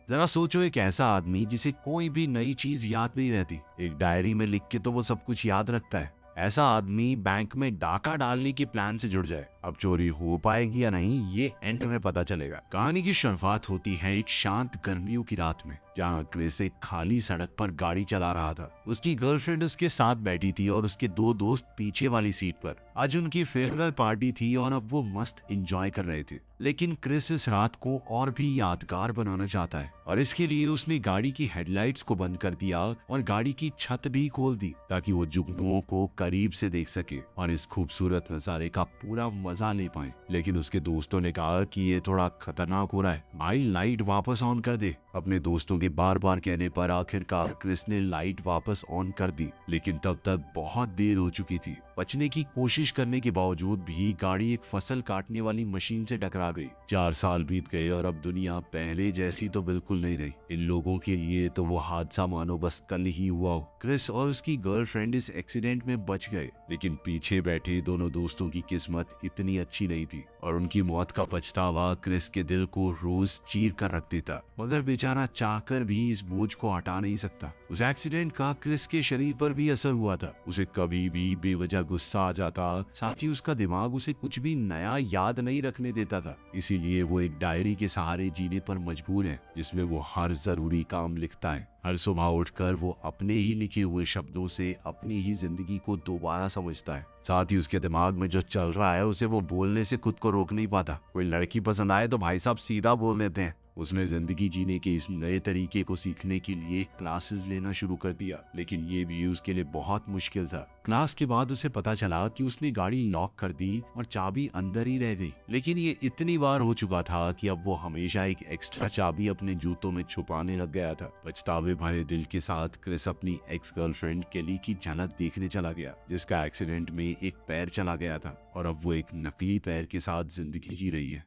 जरा सोचो, एक ऐसा आदमी जिसे कोई भी नई चीज याद नहीं रहती, एक डायरी में लिख के तो वो सब कुछ याद रखता है। ऐसा आदमी बैंक में डाका डालने के प्लान से जुड़ जाए। अब चोरी हो पाएगी या नहीं, ये एंड में पता चलेगा। कहानी की शुरुआत होती है एक शांत गर्मियों की रात में, जहाँ क्रिस एक खाली सड़क पर गाड़ी चला रहा था। उसकी गर्लफ्रेंड उसके साथ बैठी थी और उसके दो दोस्त पीछे वाली सीट पर। आज उनकी फेयरवेल पार्टी थी और अब वो मस्त एंजॉय कर रहे थे। लेकिन क्रिस इस रात को और भी यादगार बनाना चाहता है और इसके लिए उसने गाड़ी की हेडलाइट्स को बंद कर दिया और गाड़ी की छत भी खोल दी, ताकि वो जुगनुओं को करीब से देख सके और इस खूबसूरत नजारे का पूरा मजा ले पाए। लेकिन उसके दोस्तों ने कहा कि ये थोड़ा खतरनाक हो रहा है, भाई लाइट वापस ऑन कर दे। अपने दोस्तों के बार बार कहने पर आखिरकार क्रिस ने लाइट वापस ऑन कर दी, लेकिन तब तक बहुत देर हो चुकी थी। बचने की कोशिश करने के बावजूद भी गाड़ी एक फसल काटने वाली मशीन से टकरा गई। 4 साल बीत गए और अब दुनिया पहले जैसी तो बिल्कुल नहीं रही। इन लोगों के लिए तो वो हादसा मानो बस कल ही हुआ हो। क्रिस और उसकी गर्लफ्रेंड इस एक्सीडेंट में बच गए, लेकिन पीछे बैठे दोनों दोस्तों की किस्मत इतनी अच्छी नहीं थी और उनकी मौत का पछतावा क्रिस के दिल को रोज चीर कर रख देता। मगर बेचारा चाहकर भी इस बोझ को हटा नहीं सकता। उस एक्सीडेंट का क्रिस के शरीर पर भी असर हुआ था। उसे कभी भी बेवजह गुस्सा आ जाता, साथ ही उसका दिमाग उसे कुछ भी नया याद नहीं रखने देता था। इसीलिए वो एक डायरी के सहारे जीने पर मजबूर है, जिसमें वो हर जरूरी काम लिखता है। हर सुबह उठकर वो अपने ही लिखे हुए शब्दों से अपनी ही जिंदगी को दोबारा समझता है। साथ ही उसके दिमाग में जो चल रहा है उसे वो बोलने से खुद को रोक नहीं पाता। कोई लड़की पसंद आए तो भाई साहब सीधा बोल देते हैं। उसने जिंदगी जीने के इस नए तरीके को सीखने के लिए क्लासेस लेना शुरू कर दिया, लेकिन ये भी उसके लिए बहुत मुश्किल था। क्लास के बाद उसे पता चला कि उसने गाड़ी लॉक कर दी और चाबी अंदर ही रह गई। लेकिन ये इतनी बार हो चुका था कि अब वो हमेशा एक एक्स्ट्रा चाबी अपने जूतों में छुपाने लग गया था। पछतावे भरे दिल के साथ क्रिस अपनी एक्स गर्लफ्रेंड केली की झलक देखने चला गया, जिसका एक्सीडेंट में एक पैर चला गया था और अब वो एक नकली पैर के साथ जिंदगी जी रही है।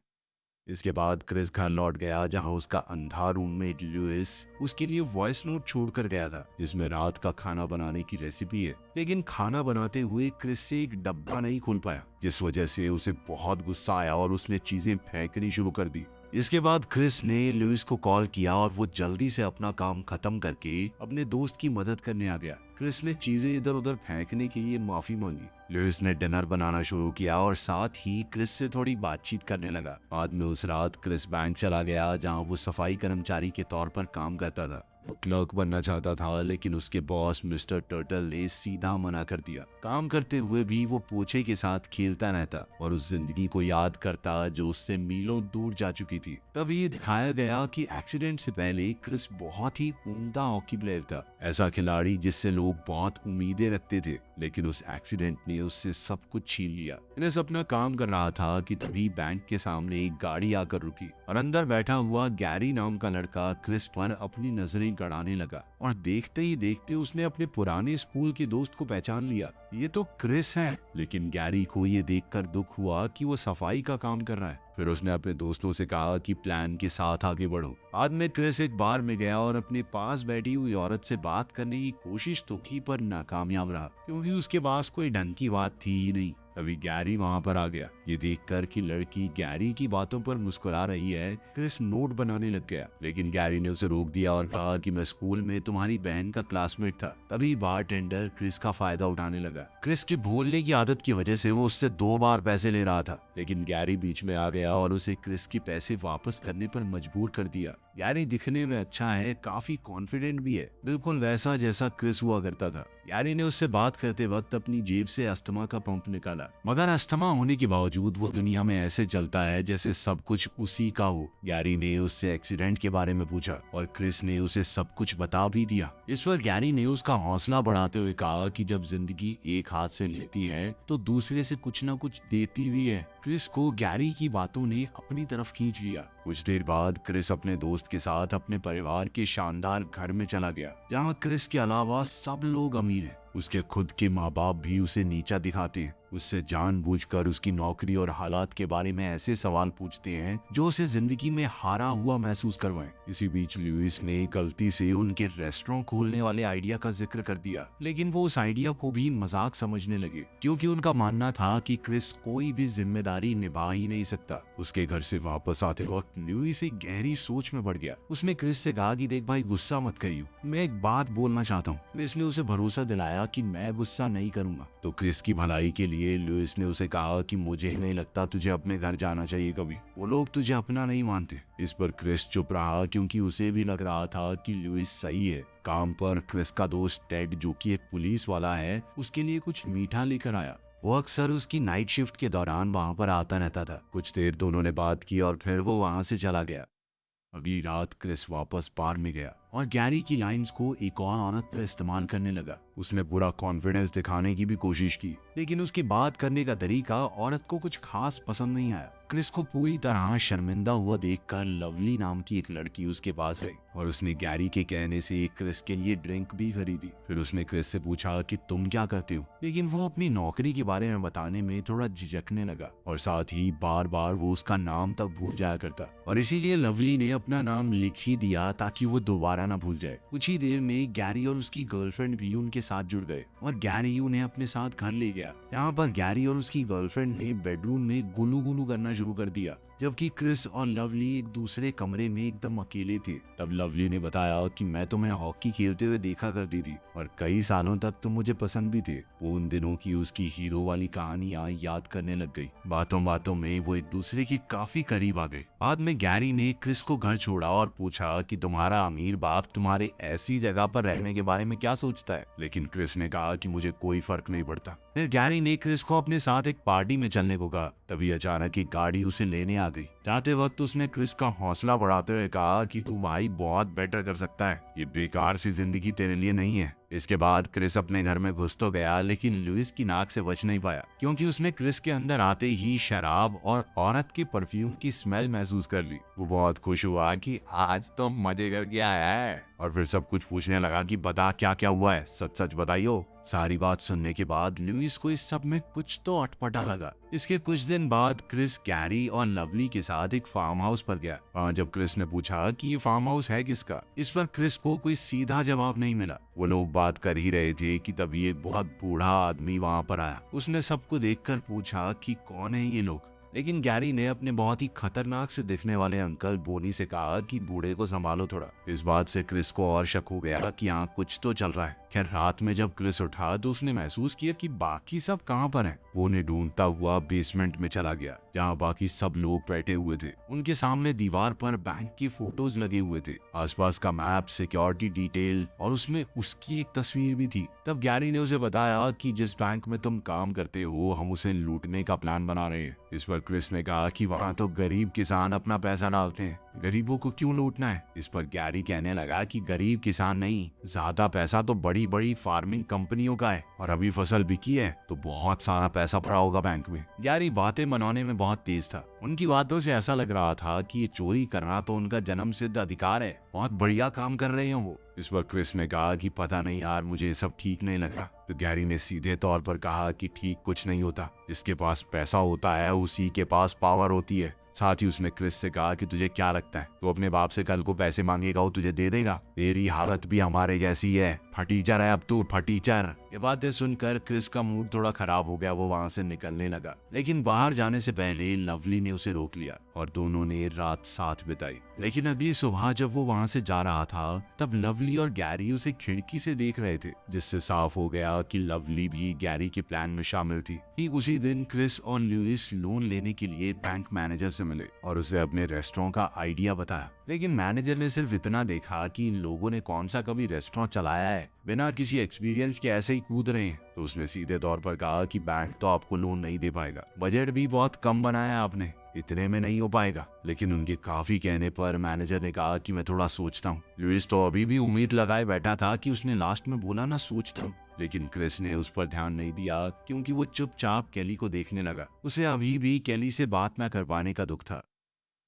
इसके बाद क्रिस घर लौट गया, जहां उसका अंधा रूममेट लुइस उसके लिए वॉइस नोट छोड़कर गया था, जिसमें रात का खाना बनाने की रेसिपी है। लेकिन खाना बनाते हुए क्रिस से एक डब्बा नहीं खुल पाया, जिस वजह से उसे बहुत गुस्सा आया और उसने चीजें फेंकनी शुरू कर दी। इसके बाद क्रिस ने लुइस को कॉल किया और वो जल्दी से अपना काम खत्म करके अपने दोस्त की मदद करने आ गया। क्रिस ने चीजें इधर उधर फेंकने के लिए माफी मांगी। लुइस ने डिनर बनाना शुरू किया और साथ ही क्रिस से थोड़ी बातचीत करने लगा। बाद में उस रात क्रिस बैंक चला गया, जहां वो सफाई कर्मचारी के तौर पर काम करता था। वो क्लर्क बनना चाहता था, लेकिन उसके बॉस मिस्टर टर्टल ने सीधा मना कर दिया। काम करते हुए भी वो पोछे के साथ खेलता रहता और उस जिंदगी को याद करता जो उससे मीलों दूर जा चुकी थी। तब ये दिखाया गया कि एक्सीडेंट से पहले क्रिस बहुत ही उम्दा हॉकी प्लेयर था, ऐसा खिलाड़ी जिससे लोग बहुत उम्मीदें रखते थे। लेकिन उस एक्सीडेंट ने उससे सब कुछ छीन लिया। क्रिस अपना काम कर रहा था कि तभी बैंक के सामने एक गाड़ी आकर रुकी और अंदर बैठा हुआ गैरी नाम का लड़का क्रिस पर अपनी नजरें गड़ाने लगा और देखते ही देखते उसने अपने पुराने स्कूल के दोस्त को पहचान लिया। ये तो क्रिस है। लेकिन गैरी को ये देखकर दुख हुआ कि वो सफाई का काम कर रहा है। फिर उसने अपने दोस्तों से कहा कि प्लान के साथ आगे बढ़ो। बाद में क्रिस एक बार में गया और अपने पास बैठी हुई औरत से बात करने की कोशिश तो की, पर नाकामयाब रहा, क्योंकि उसके पास कोई ढंग की बात थी ही नहीं। तभी गैरी वहां पर आ गया। ये देखकर कि लड़की गैरी की बातों पर मुस्कुरा रही है, क्रिस नोट बनाने लग गया। लेकिन गैरी ने उसे रोक दिया और कहा कि मैं स्कूल में तुम्हारी बहन का क्लासमेट था। तभी बारटेंडर क्रिस का फायदा उठाने लगा। क्रिस की भूलने की आदत की वजह से वो उससे 2 बार पैसे ले रहा था, लेकिन गैरी बीच में आ गया और उसे क्रिस की पैसे वापस करने पर मजबूर कर दिया। गैरी दिखने में अच्छा है, काफी कॉन्फिडेंट भी है, बिल्कुल वैसा जैसा क्रिस हुआ करता था। गैरी ने उससे बात करते वक्त अपनी जेब से अस्थमा का पंप निकाला, मगर अस्थमा होने के बावजूद वो दुनिया में ऐसे चलता है जैसे सब कुछ उसी का हो। गैरी ने उससे एक्सीडेंट के बारे में पूछा और क्रिस ने उसे सब कुछ बता भी दिया। इस पर गैरी ने उसका हौसला बढ़ाते हुए कहा कि जब जिंदगी एक हाथ से लेती है तो दूसरे से कुछ न कुछ देती भी है। क्रिस को गैरी की बातों ने अपनी तरफ खींच लिया। कुछ देर बाद क्रिस अपने दोस्त के साथ अपने परिवार के शानदार घर में चला गया, जहाँ क्रिस के अलावा सब लोग अमीर हैं। उसके खुद के माँ बाप भी उसे नीचा दिखाते हैं, उससे जानबूझकर उसकी नौकरी और हालात के बारे में ऐसे सवाल पूछते हैं जो उसे जिंदगी में हारा हुआ महसूस करवाएं। इसी बीच लुइस ने गलती से उनके रेस्टोरेंट खोलने वाले आइडिया का जिक्र कर दिया, लेकिन वो उस आइडिया को भी मजाक समझने लगे, क्योंकि उनका मानना था कि क्रिस कोई भी जिम्मेदारी जिम्मेदारी निभा ही नहीं सकता। उसके घर से वापस आते वक्त लुइस एक गहरी सोच में पड़ गया। उसने क्रिस से कहा कि देख भाई, गुस्सा मत करियो, मैं एक बात बोलना चाहता हूँ। क्रिस ने उसे भरोसा दिलाया कि मैं गुस्सा नहीं करूंगा। तो क्रिस की भलाई के लिए लुइस ने उसे कहा कि मुझे नहीं लगता तुझे अपने घर जाना चाहिए कभी, वो लोग तुझे अपना नहीं मानते। इस पर क्रिस चुप रहा क्योंकि उसे भी लग रहा था कि लुइस सही है। काम पर क्रिस का दोस्त टेड, जो कि एक पुलिस वाला है, उसके लिए कुछ मीठा लेकर आया। वो अक्सर उसकी नाइट शिफ्ट के दौरान वहां पर आता रहता था। कुछ देर दोनों ने बात की और फिर वो वहां से चला गया। अगली रात क्रिस वापस बार में गया और गैरी की लाइंस को एक और औरत पर इस्तेमाल करने लगा। उसने पूरा कॉन्फिडेंस दिखाने की भी कोशिश की, लेकिन उसकी बात करने का तरीका औरत को कुछ खास पसंद नहीं आया। क्रिस को पूरी तरह शर्मिंदा हुआ देखकर लवली नाम की एक लड़की उसके पास आई और उसने गैरी के कहने से क्रिस के लिए ड्रिंक भी खरीदी। फिर उसने क्रिस से पूछा कि तुम क्या करते हो, लेकिन वो अपनी नौकरी के बारे में बताने में थोड़ा झिझकने लगा और साथ ही बार बार वो उसका नाम तक भूल जाया करता, और इसीलिए लवली ने अपना नाम लिख ही दिया ताकि वो दोबारा ना भूल जाए। कुछ ही देर में गैरी और उसकी गर्लफ्रेंड भी उनके साथ जुड़ गए और गैरी उन्हें अपने साथ घर ले गया। यहाँ पर गैरी और उसकी गर्लफ्रेंड ने बेडरूम में गुलू गुलू करना शुरू कर दिया, जबकि क्रिस और लवली एक दूसरे कमरे में एकदम अकेले थे। तब लवली ने बताया कि मैं तुम्हें हॉकी खेलते हुए देखा करती थी और कई सालों तक तुम मुझे पसंद भी थे। वो उन दिनों की उसकी हीरो वाली कहानियां याद करने लग गई। बातों बातों में वो एक दूसरे के काफी करीब आ गए। बाद में गैरी ने क्रिस को घर छोड़ा और पूछा कि तुम्हारा अमीर बाप तुम्हारे ऐसी जगह पर रहने के बारे में क्या सोचता है, लेकिन क्रिस ने कहा कि मुझे कोई फर्क नहीं पड़ता। फिर गैरी ने क्रिस को अपने साथ एक पार्टी में चलने को कहा। तभी अचानक एक गाड़ी उसे लेने आ गई। जाते वक्त उसने क्रिस का हौसला बढ़ाते हुए कहा कि तू भाई बहुत बेटर कर सकता है, ये बेकार सी जिंदगी तेरे लिए नहीं है। इसके बाद क्रिस अपने घर में घुस तो गया, लेकिन लुइस की नाक से बच नहीं पाया, क्योंकि उसने क्रिस के अंदर आते ही शराब और औरत के परफ्यूम की स्मेल महसूस कर ली। वो बहुत खुश हुआ कि आज तो मजे करके आया है, और फिर सब कुछ पूछने लगा कि बता क्या क्या हुआ है, सच सच बताइयो। सारी बात सुनने के बाद लुइस को इस सब में कुछ तो अटपटा लगा। इसके कुछ दिन बाद क्रिस गैरी और लवली के साथ एक फार्म हाउस पर गया। वहाँ जब क्रिस ने पूछा कि ये फार्म हाउस है किसका, इस पर क्रिस को कोई सीधा जवाब नहीं मिला। वो लोग बात कर ही रहे थे कि तभी एक बहुत बूढ़ा आदमी वहाँ पर आया। उसने सबको देखकर पूछा कि कौन है ये लोग, लेकिन गैरी ने अपने बहुत ही खतरनाक से दिखने वाले अंकल बोनी से कहा कि बूढ़े को संभालो थोड़ा। इस बात से क्रिस को और शक हो गया कि यहाँ कुछ तो चल रहा है। खैर रात में जब क्रिस उठा तो उसने महसूस किया कि बाकी सब कहाँ पर हैं। वो उन्हें ढूंढता हुआ बेसमेंट में चला गया, जहाँ बाकी सब लोग बैठे हुए थे। उनके सामने दीवार पर बैंक की फोटोज लगे हुए थे, आसपास का मैप, सिक्योरिटी डिटेल, और उसमें उसकी एक तस्वीर भी थी। तब गैरी ने उसे बताया कि जिस बैंक में तुम काम करते हो, हम उसे लूटने का प्लान बना रहे हैं। इस पर क्रिस ने कहा कि वहाँ तो गरीब किसान अपना पैसा डालते हैं, गरीबों को क्यों लूटना है। इस पर गैरी कहने लगा कि गरीब किसान नहीं, ज्यादा पैसा तो बड़ी बड़ी फार्मिंग कंपनियों का है, और अभी फसल बिकी है तो बहुत सारा पैसा पड़ा होगा बैंक में। गैरी बातें मनाने में बहुत तेज था। उनकी बातों से ऐसा लग रहा था कि ये चोरी करना तो उनका जन्म सिद्ध अधिकार है, बहुत बढ़िया काम कर रहे हैं वो। इस पर क्रिस ने कहा कि पता नहीं यार, मुझे सब ठीक नहीं लग रहा। तो गैरी ने सीधे तौर पर कहा कि ठीक कुछ नहीं होता, जिसके पास पैसा होता है उसी के पास पावर होती है। साथ ही उसने क्रिस से कहा कि तुझे क्या लगता है, तो अपने बाप से कल को पैसे मांगेगा वो तुझे दे देगा, तेरी हालत भी हमारे जैसी है, फटीचर है अब तू, फटीचर। ये बातें सुनकर क्रिस का मूड थोड़ा खराब हो गया। वो वहाँ से निकलने लगा, लेकिन बाहर जाने से पहले लवली ने उसे रोक लिया और दोनों ने रात साथ बिताई। लेकिन अगली सुबह जब वो वहाँ से जा रहा था, तब लवली और गैरी उसे खिड़की से देख रहे थे, जिससे साफ हो गया कि लवली भी गैरी के प्लान में शामिल थी। ठीक उसी दिन क्रिस और लुइस लोन लेने के लिए बैंक मैनेजर से मिले और उसे अपने रेस्टोरेंट का आइडिया बताया। लेकिन मैनेजर ने सिर्फ इतना देखा कि इन लोगों ने कौन सा कभी रेस्टोरेंट चलाया है, बिना किसी एक्सपीरियंस के ऐसे ही कूद रहे हैं। तो उसने सीधे तौर पर कहा कि बैंक तो आपको लोन नहीं दे पाएगा, बजट भी बहुत कम बनाया आपने, इतने में नहीं हो पाएगा। लेकिन उनके काफी कहने पर मैनेजर ने कहा कि मैं थोड़ा सोचता हूँ। लुइस तो अभी भी उम्मीद लगाए बैठा था कि उसने लास्ट में बोला ना सोचता हूँ, लेकिन क्रिस ने उस पर ध्यान नहीं दिया क्योंकि वो चुपचाप केली को देखने लगा। उसे अभी भी केली से बात न कर पाने का दुख था।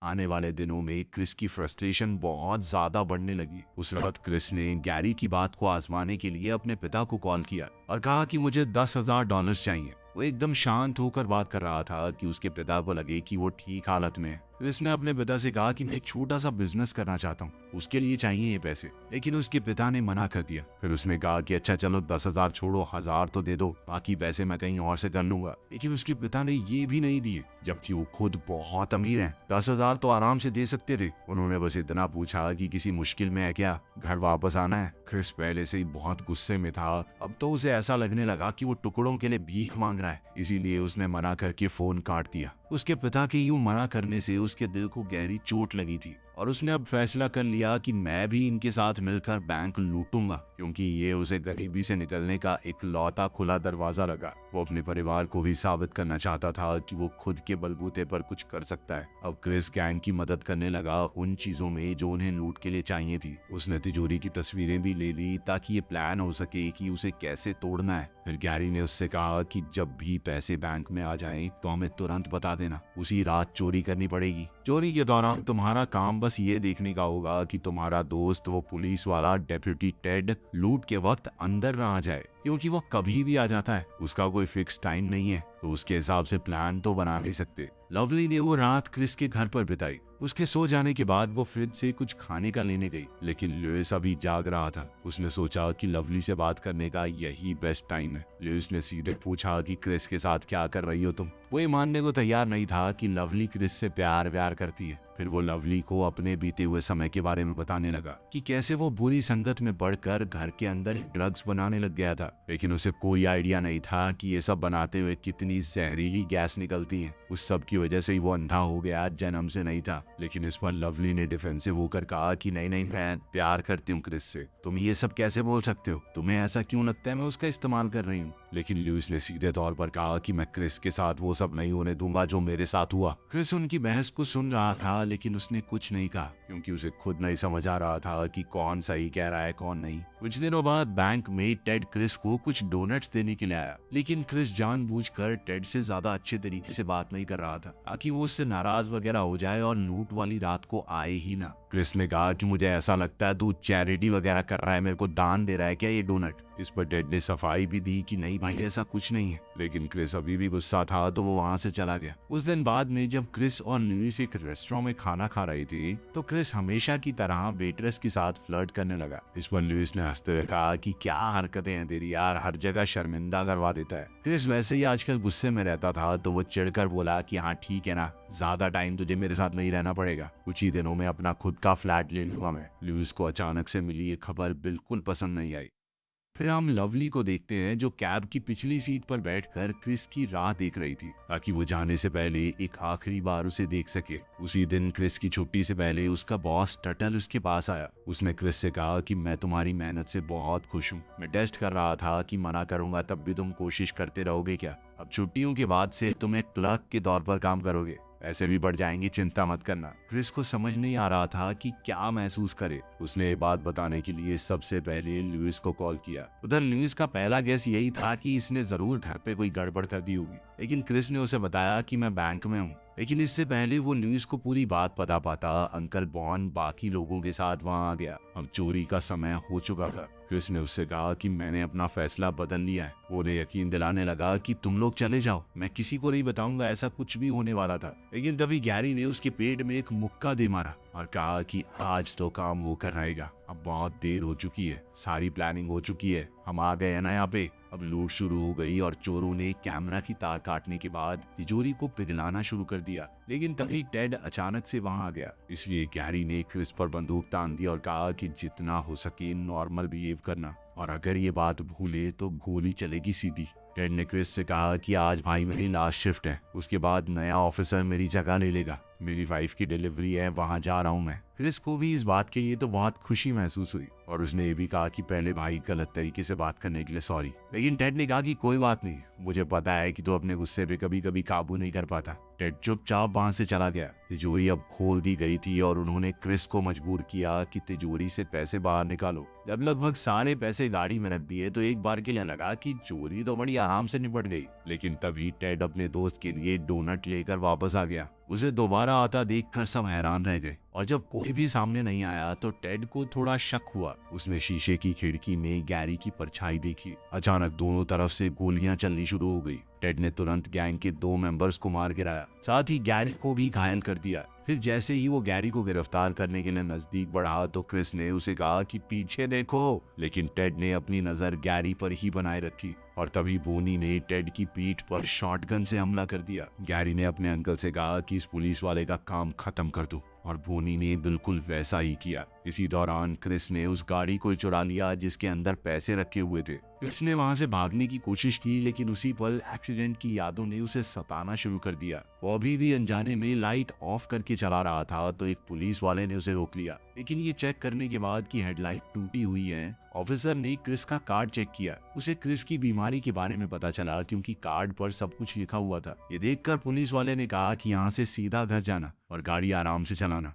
आने वाले दिनों में क्रिस की फ्रस्ट्रेशन बहुत ज्यादा बढ़ने लगी। उस वक्त क्रिस ने गैरी की बात को आजमाने के लिए अपने पिता को कॉल किया और कहा कि मुझे $10,000 चाहिए। वो एकदम शांत होकर बात कर रहा था कि उसके पिता को लगे कि वो ठीक हालत में है। क्रिस ने अपने पिता से कहा कि मैं एक छोटा सा बिजनेस करना चाहता हूँ, उसके लिए चाहिए ये पैसे, लेकिन उसके पिता ने मना कर दिया। फिर उसने कहा कि अच्छा चलो 10,000 छोड़ो, 1,000 तो दे दो, बाकी पैसे मैं कहीं और से कर लूंगा। लेकिन उसके पिता ने ये भी नहीं दिए, जबकि वो खुद बहुत अमीर हैं। 10,000 तो आराम से दे सकते थे। उन्होंने बस इतना पूछा कि किसी मुश्किल में है क्या, घर वापस आना है। क्रिस पहले से ही बहुत गुस्से में था, अब तो उसे ऐसा लगने लगा कि वो टुकड़ों के लिए भीख मांग रहा है। इसीलिए उसने मना करके फोन काट दिया। उसके पिता के यूं मना करने से उसके दिल को गहरी चोट लगी थी और उसने अब फैसला कर लिया कि मैं भी इनके साथ मिलकर बैंक लूटूंगा, क्योंकि ये उसे गरीबी से निकलने का एक लौता खुला दरवाजा लगा। वो अपने परिवार को भी साबित करना चाहता था कि वो खुद के बलबूते पर कुछ कर सकता है। अब क्रिस गैंग की मदद करने लगा उन चीजों में जो उन्हें लूट के लिए चाहिए थी। उसने तिजोरी की तस्वीरें भी ले ली ताकि ये प्लान हो सके कि उसे कैसे तोड़ना है। फिर गैरी ने उससे कहा कि जब भी पैसे बैंक में आ जाएं तो हमें तुरंत बता देना, उसी रात चोरी करनी पड़ेगी। चोरी के दौरान तुम्हारा काम बस ये देखने का होगा कि तुम्हारा दोस्त वो पुलिस वाला डेप्यूटी टेड लूट के वक्त अंदर ना आ जाए, क्योंकि वो कभी भी आ जाता है, उसका कोई फिक्स टाइम नहीं है, तो उसके हिसाब से प्लान तो बना नहीं सकते। लवली ने वो रात क्रिस के घर पर बिताई। उसके सो जाने के बाद वो फ्रिज से कुछ खाने का लेने गई, लेकिन लुइस अभी जाग रहा था। उसने सोचा कि लवली से बात करने का यही बेस्ट टाइम है। लुइस ने सीधे पूछा कि क्रिस के साथ क्या कर रही हो तुम। वो ये मानने को तैयार नहीं था कि लवली क्रिस से प्यार व्यार करती है। फिर वो लवली को अपने बीते हुए समय के बारे में बताने लगा कि कैसे वो बुरी संगत में पड़कर घर के अंदर ड्रग्स बनाने लग गया था, लेकिन उसे कोई आइडिया नहीं था कि ये सब बनाते हुए कितनी जहरीली गैस निकलती है। उस सब की वजह से ही वो अंधा हो गया, जन्म से नहीं था। लेकिन इस पर लवली ने डिफेंसिव होकर कहा कि नहीं नहीं, मैं प्यार करती हूँ क्रिस से, तुम ये सब कैसे बोल सकते हो, तुम्हें ऐसा क्यों लगता है मैं उसका इस्तेमाल कर रही हूँ। लेकिन लुइस ने सीधे तौर पर कहा कि मैं क्रिस के साथ वो सब नहीं होने दूंगा जो मेरे साथ हुआ। क्रिस उनकी बहस को सुन रहा था, लेकिन उसने कुछ नहीं कहा, क्योंकि उसे खुद नहीं समझ आ रहा था कि कौन सही कह रहा है कौन नहीं। कुछ दिनों बाद बैंक में टेड क्रिस को कुछ डोनट्स देने के लिए आया, लेकिन क्रिस जानबूझकर टेड से ज्यादा अच्छे तरीके से बात नहीं कर रहा था ताकि वो उससे नाराज वगैरह हो जाए और लूट वाली रात को आए ही ना। क्रिस ने कहा कि मुझे ऐसा लगता है तू चैरिटी वगैरह कर रहा है, मेरे को दान दे रहा है क्या ये डोनट। इस पर टेड ने सफाई भी दी कि नहीं भाई ऐसा कुछ नहीं है, लेकिन क्रिस अभी भी गुस्सा था तो वो वहां से चला गया। उस दिन बाद में जब क्रिस और लुइस एक रेस्टोरेंट में खाना खा रही थी तो क्रिस हमेशा की तरह वेटरेस के साथ फ्लर्ट करने लगा। इस पर लुइस ने हंसते हुए कहा कि क्या हरकतें हैं तेरी यार, हर जगह शर्मिंदा करवा देता है। क्रिस वैसे ही आजकल गुस्से में रहता था तो वो चिढ़कर बोला कि हाँ ठीक है ना, ज्यादा टाइम तुझे मेरे साथ नहीं रहना पड़ेगा, कुछ ही दिनों में अपना खुद का फ्लैट ले लूंगा मैं। लुइस को अचानक से मिली ये खबर बिल्कुल पसंद नहीं आई। फिर हम लवली को देखते हैं जो कैब की पिछली सीट पर बैठकर क्रिस की राह देख रही थी ताकि वो जाने से पहले एक आखिरी बार उसे देख सके। उसी दिन क्रिस की छुट्टी से पहले उसका बॉस टटल उसके पास आया। उसने क्रिस से कहा कि मैं तुम्हारी मेहनत से बहुत खुश हूँ, मैं टेस्ट कर रहा था कि मना करूंगा तब भी तुम कोशिश करते रहोगे क्या, अब छुट्टियों के बाद से तुम एक क्लर्क के तौर पर काम करोगे, ऐसे भी बढ़ जाएंगी, चिंता मत करना। क्रिस को समझ नहीं आ रहा था कि क्या महसूस करे। उसने ये बात बताने के लिए सबसे पहले लुइस को कॉल किया। उधर लुइस का पहला गेस यही था कि इसने जरूर घर पे कोई गड़बड़ कर दी होगी, लेकिन क्रिस ने उसे बताया कि मैं बैंक में हूँ। लेकिन इससे पहले वो लुइस को पूरी बात पता पाता अंकल बॉन बाकी लोगों के साथ वहां आ गया। अब चोरी का समय हो चुका था। क्रिस ने उससे कहा कि मैंने अपना फैसला बदल लिया है। वो उन्हें यकीन दिलाने लगा कि तुम लोग चले जाओ, मैं किसी को नहीं बताऊंगा ऐसा कुछ भी होने वाला था। लेकिन तभी गैरी ने उसके पेट में एक मुक्का दे मारा और कहा कि आज तो काम वो कराएगा, अब बहुत देर हो चुकी है, सारी प्लानिंग हो चुकी है, हम आ गए हैं ना यहाँ पे। अब लूट शुरू हो गई और चोरों ने कैमरा की तार काटने के बाद तिजोरी को पिघलाना शुरू कर दिया। लेकिन तभी टेड अचानक से वहां आ गया, इसलिए गैरी ने क्रिस पर बंदूक तान दी और कहा कि जितना हो सके नॉर्मल बिहेव करना, और अगर ये बात भूले तो गोली चलेगी सीधी। टेड ने क्रिस से कहा कि आज भाई मेरी लास्ट शिफ्ट है, उसके बाद नया ऑफिसर मेरी जगह ले लेगा, मेरी वाइफ की डिलीवरी है, वहां जा रहा हूँ मैं। क्रिस को भी इस बात के लिए तो बहुत खुशी महसूस हुई और उसने ये भी कहा कि पहले भाई गलत तरीके से बात करने के लिए सॉरी। लेकिन टेड ने कहा कि कोई बात नहीं, मुझे पता है कि तू अपने गुस्से पे कभी कभी काबू नहीं कर पाता। टेड चुपचाप वहां से चला गया। तिजोरी अब खोल दी गई थी और उन्होंने क्रिस को मजबूर किया कि तिजोरी से पैसे बाहर निकालो। जब लगभग सारे पैसे गाड़ी में रख दिए तो एक बार के लिए लगा कि चोरी तो बड़ी आराम से निपट गई। लेकिन तभी टेड अपने दोस्त के लिए डोनट लेकर वापस आ गया। उसे दोबारा आता देखकर सब हैरान रह गए और जब कोई भी सामने नहीं आया तो टेड को थोड़ा शक हुआ। उसने शीशे की खिड़की में गैरी की परछाई देखी। अचानक दोनों तरफ से गोलियां चलनी शुरू हो गई। टेड ने तुरंत गैंग के 2 मेंबर्स को मार गिराया, साथ ही गैरी को भी घायल कर दिया। फिर जैसे ही वो गैरी को गिरफ्तार करने के लिए नजदीक बढ़ा तो क्रिस ने उसे कहा कि पीछे देखो, लेकिन टेड ने अपनी नजर गैरी पर ही बनाए रखी और तभी बोनी ने टेड की पीठ पर शॉटगन से हमला कर दिया। गैरी ने अपने अंकल से कहा कि इस पुलिस वाले का काम खत्म कर दो और बोनी ने बिल्कुल वैसा ही किया। इसी दौरान क्रिस ने उस गाड़ी को चुरा लिया जिसके अंदर पैसे रखे हुए थे। क्रिस ने वहां से भागने की कोशिश की, लेकिन उसी पल एक्सीडेंट की यादों ने उसे सताना शुरू कर दिया। वो अभी भी अनजाने में लाइट ऑफ करके चला रहा था तो एक पुलिस वाले ने उसे रोक लिया, लेकिन ये चेक करने के बाद कि हेडलाइट टूटी हुई है, ऑफिसर ने क्रिस का कार्ड चेक किया। उसे क्रिस की बीमारी के बारे में पता चला क्योंकि कार्ड पर सब कुछ लिखा हुआ था। ये देखकर पुलिस वाले ने कहा कि यहाँ से सीधा घर जाना और गाड़ी आराम से चलाना।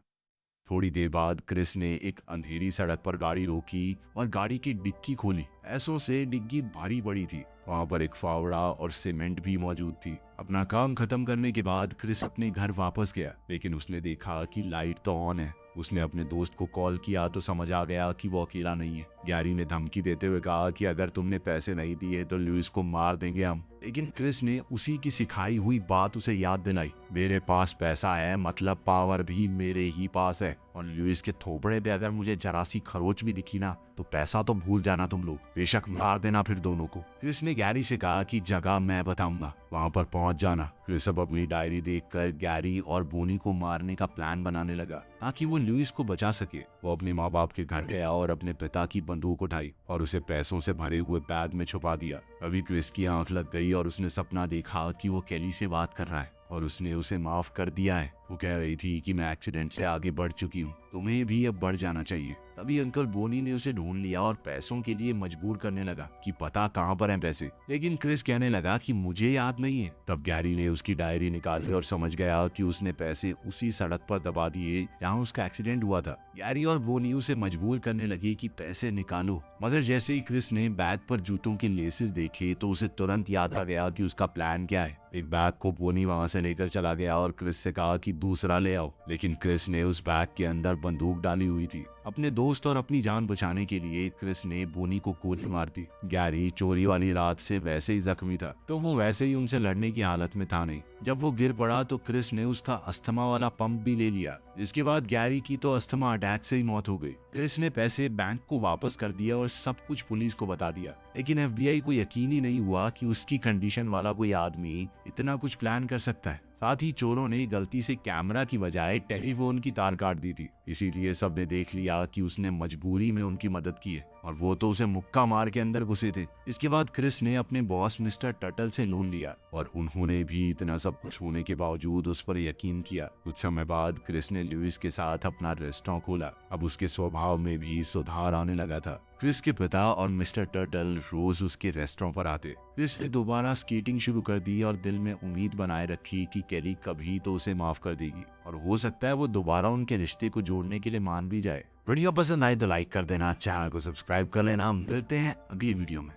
थोड़ी देर बाद क्रिस ने एक अंधेरी सड़क पर गाड़ी रोकी और गाड़ी की डिक्की खोली। ऐसों से डिग्गी भारी पड़ी थी। वहां पर एक फावड़ा और सीमेंट भी मौजूद थी। अपना काम खत्म करने के बाद क्रिस अपने घर वापस गया, लेकिन उसने देखा कि लाइट तो ऑन है। उसने अपने दोस्त को कॉल किया तो समझ आ गया कि वो अकेला नहीं है। गैरी ने धमकी देते हुए कहा कि अगर तुमने पैसे नहीं दिए तो लुइस को मार देंगे हम। लेकिन क्रिस ने उसी की सिखाई हुई बात उसे याद दिलाई, मेरे पास पैसा है मतलब पावर भी मेरे ही पास है, और लुइस के थोपड़े पे अगर मुझे जरा सी खरोच भी दिखी ना तो पैसा तो भूल जाना तुम लोग, बेशक मार देना फिर दोनों को। क्रिस ने गैरी से कहा कि जगह मैं बताऊंगा, वहां पर पहुंच जाना। क्रिस अब अपनी डायरी देखकर गैरी और बोनी को मारने का प्लान बनाने लगा ताकि वो लुइस को बचा सके। वो अपने माँ बाप के घर गया और अपने पिता की बंदूक उठाई और उसे पैसों से भरे हुए बैग में छुपा दिया। अभी क्रिस की आंख लग गई और उसने सपना देखा कि वो केली से बात कर रहा है और उसने उसे माफ कर दिया है। वो कह रही थी कि मैं एक्सीडेंट से आगे बढ़ चुकी हूँ, तुम्हें भी अब बढ़ जाना चाहिए। तभी अंकल बोनी ने उसे ढूंढ लिया और पैसों के लिए मजबूर करने लगा कि पता कहाँ पर हैं पैसे, लेकिन क्रिस कहने लगा कि मुझे याद नहीं है। तब गैरी ने उसकी डायरी निकाली और समझ गया कि उसने पैसे उसी सड़क पर दबा दिए जहाँ उसका एक्सीडेंट हुआ था। गैरी और बोनी उसे मजबूर करने लगे कि पैसे निकालो, मगर जैसे ही क्रिस ने बैग पर जूतों के लेसेस देखे तो उसे तुरंत याद आ गया कि उसका प्लान क्या है। एक बैग को बोनी वहां से लेकर चला गया और क्रिस से कहा कि दूसरा ले आओ, लेकिन क्रिस ने उस बैग के अंदर बंदूक डाली हुई थी। अपने दोस्त और अपनी जान बचाने के लिए क्रिस ने बोनी को गोली मार दी। गैरी चोरी वाली रात से वैसे ही जख्मी था तो वो वैसे ही उनसे लड़ने की हालत में था नहीं। जब वो गिर पड़ा तो क्रिस ने उसका अस्थमा वाला पंप भी ले लिया। इसके बाद गैरी की तो अस्थमा अटैक से ही मौत हो गई। क्रिस ने पैसे बैंक को वापस कर दिया और सब कुछ पुलिस को बता दिया, लेकिन एफबीआई को यकीन ही नहीं हुआ कि उसकी कंडीशन वाला कोई आदमी इतना कुछ प्लान कर सकता है। साथ ही चोरों ने गलती से कैमरा की बजाय टेलीफोन की तार काट दी थी, इसीलिए सबने देख लिया कि उसने मजबूरी में उनकी मदद की है और वो तो उसे मुक्का मार के अंदर घुसे थे। इसके बाद क्रिस ने अपने बॉस मिस्टर टटल से लोन लिया और उन्होंने भी इतना सब कुछ होने के बावजूद उस पर यकीन किया। कुछ समय बाद क्रिस ने लुइस के साथ अपना रेस्टोरेंट खोला। अब उसके स्वभाव में भी सुधार आने लगा था। क्रिस के पिता और मिस्टर टर्टल रोज उसके रेस्टोरेंट पर आते। क्रिस ने दोबारा स्केटिंग शुरू कर दी और दिल में उम्मीद बनाए रखी कि केली कभी तो उसे माफ कर देगी और हो सकता है वो दोबारा उनके रिश्ते को जोड़ने के लिए मान भी जाए। वीडियो पसंद आए तो लाइक कर देना, चैनल को सब्सक्राइब कर लेना। हम मिलते हैं अगली वीडियो में।